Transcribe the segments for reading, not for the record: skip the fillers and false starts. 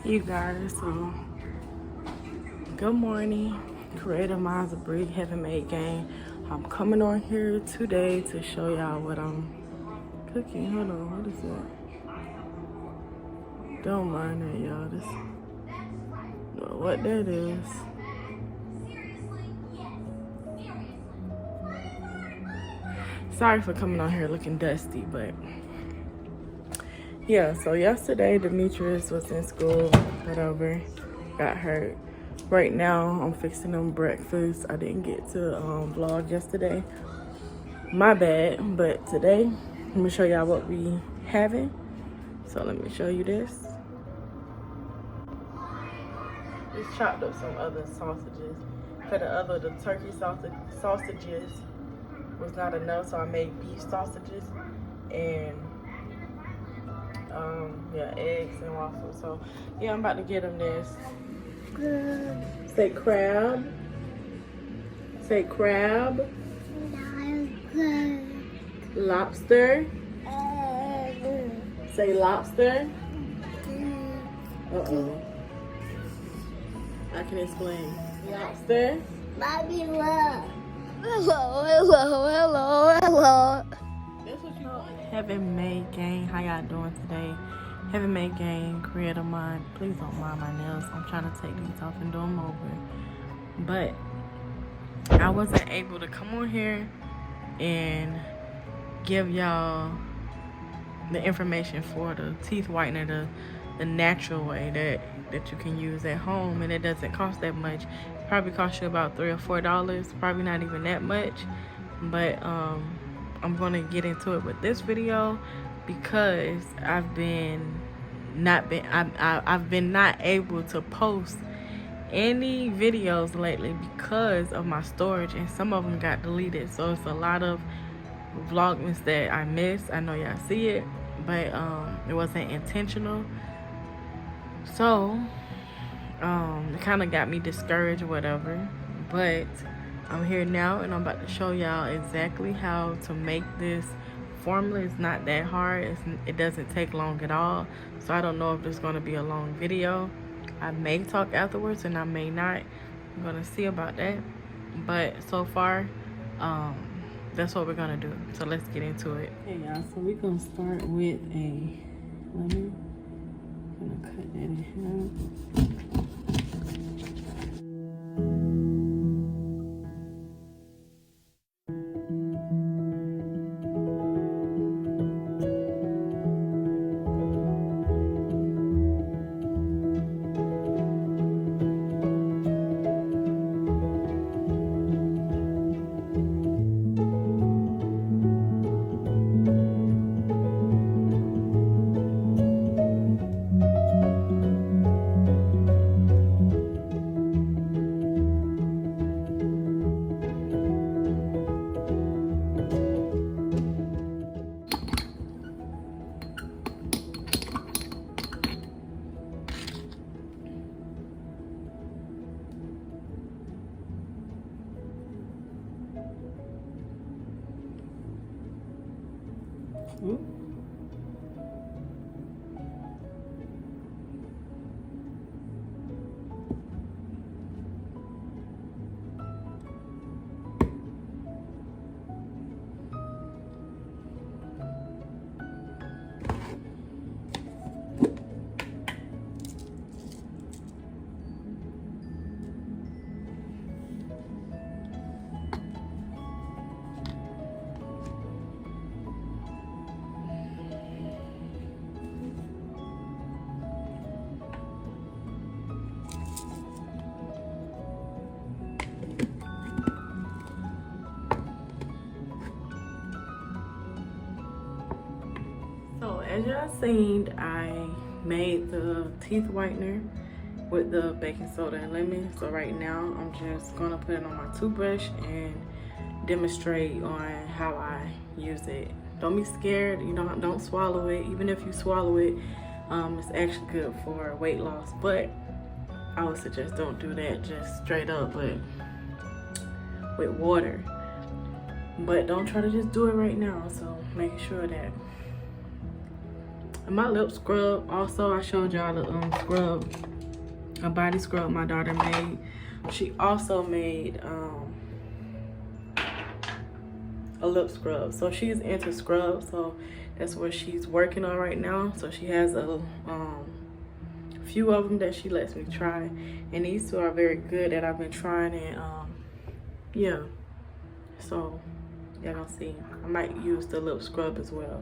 You guys, so good morning. Creative Minds of Brig Heaven Made Game. I'm coming on here today to show y'all what I'm cooking. Hold on, what is that? Don't mind that, y'all. This what that is. Sorry for coming on here looking dusty, but yeah, so yesterday Demetrius was in school, whatever, got hurt. Right now I'm fixing them breakfast. I didn't get to vlog yesterday. My bad, but today let me show y'all what we having. So let me show you this. Just chopped up some other sausages. The turkey sausages was not enough, so I made beef sausages and yeah, eggs and waffles. So yeah, I'm about to get them this. Say crab. Say crab. Lobster. Say lobster. Uh-oh. I can explain. Lobster. Mommy, love. Hello. That's what you know. Heaven Made Gang. How y'all doing today? Heaven Made Gang, Creative Mind. Please don't mind my nails. I'm trying to take these off and do them over. But I wasn't able to come on here and give y'all the information for the teeth whitener the natural way that you can use at home, and it doesn't cost that much. It probably costs you about $3 or $4, probably not even that much. But I'm gonna get into it with this video because I've been not able to post any videos lately because of my storage, and some of them got deleted. So it's a lot of Vlogmas that I missed. I know y'all see it, but it wasn't intentional. So it kind of got me discouraged or whatever, but I'm here now and I'm about to show y'all exactly how to make this formula. It's not that hard. It doesn't take long at all. So I don't know if there's going to be a long video. I may talk afterwards and I may not. I'm going to see about that. But so far, that's what we're going to do. So let's get into it. Okay, y'all. So we're going to start with a lemon. I'm going to cut that in half. So as y'all seen, I made the teeth whitener with the baking soda and lemon. So right now I'm just gonna put it on my toothbrush and demonstrate on how I use it. Don't be scared, you know, don't swallow it. Even if you swallow it, it's actually good for weight loss, but I would suggest don't do that just straight up with water. But don't try to just do it right now. So make sure that And my lip scrub, also I showed y'all the scrub, a body scrub my daughter made. She also made a lip scrub. So she's into scrubs, so that's what she's working on right now. So she has a few of them that she lets me try, and these two are very good that I've been trying. And yeah, so y'all gonna see, I might use the lip scrub as well.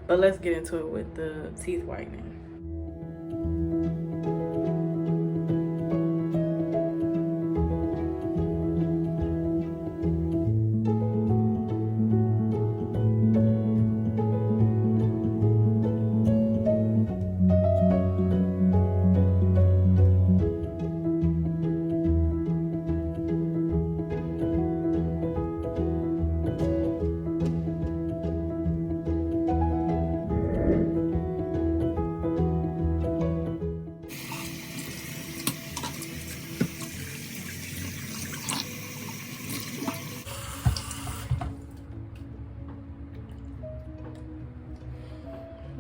But let's get into it with the teeth whitening.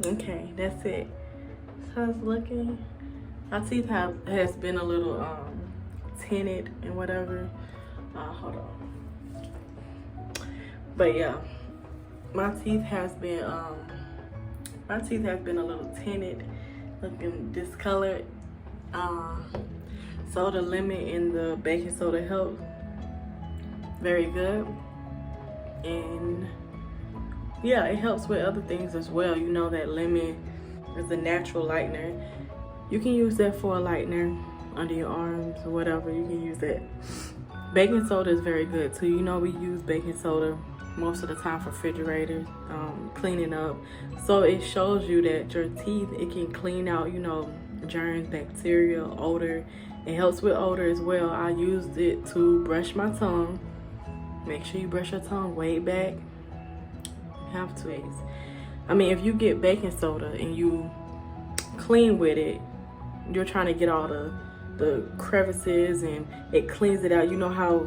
Okay, that's it. So it's looking. My teeth has been a little tinted and whatever. Hold on. But yeah, my teeth has been a little tinted, looking discolored. So the lemon and the baking soda help very good, and yeah, it helps with other things as well. You know that lemon is a natural lightener. You can use that for a lightener under your arms or whatever. You can use that. Baking soda is very good too. You know, we use baking soda most of the time for refrigerators, cleaning up. So it shows you that your teeth, it can clean out, you know, germs, bacteria, odor. It helps with odor as well. I used it to brush my tongue. Make sure you brush your tongue way back. Have to. I mean, if you get baking soda and you clean with it, you're trying to get all the crevices and it cleans it out. You know how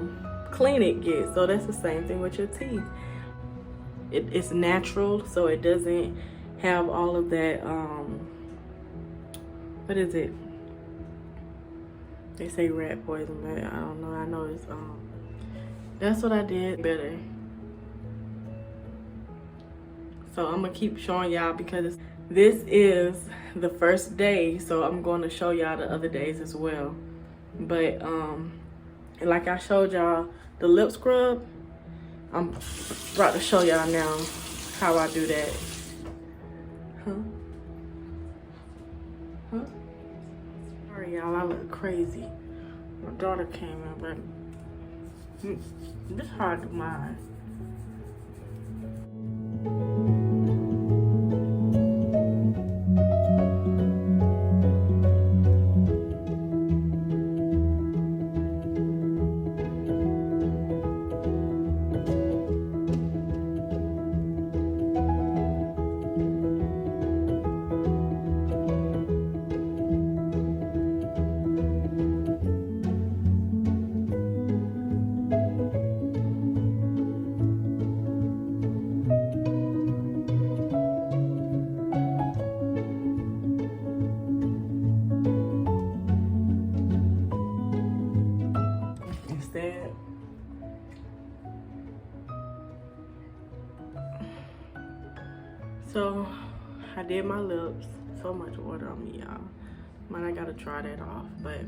clean it gets. So that's the same thing with your teeth. It's natural, so it doesn't have all of that what is it? They say rat poison, but I don't know. I know it's that's what I did better. So I'm gonna keep showing y'all because this is the first day, so I'm going to show y'all the other days as well. But like I showed y'all the lip scrub, I'm about to show y'all now how I do that. Sorry y'all, I look crazy. My daughter came in, but this is how I do mine. So I did my lips. So much water on me, y'all. Man, I gotta dry that off. But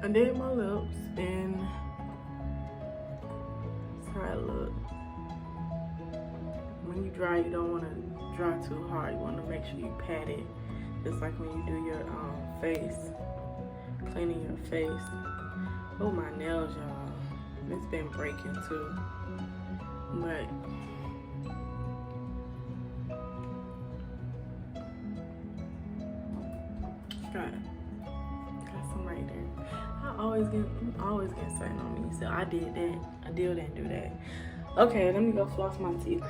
I did my lips, and that's how it look. When you dry, you don't want to dry too hard. You want to make sure you pat it, just like when you do your face, cleaning your face. Oh, my nails, y'all. It's been breaking too. But got some right there. I always get something on me, so I did that. I didn't do that. Okay, let me go floss my teeth.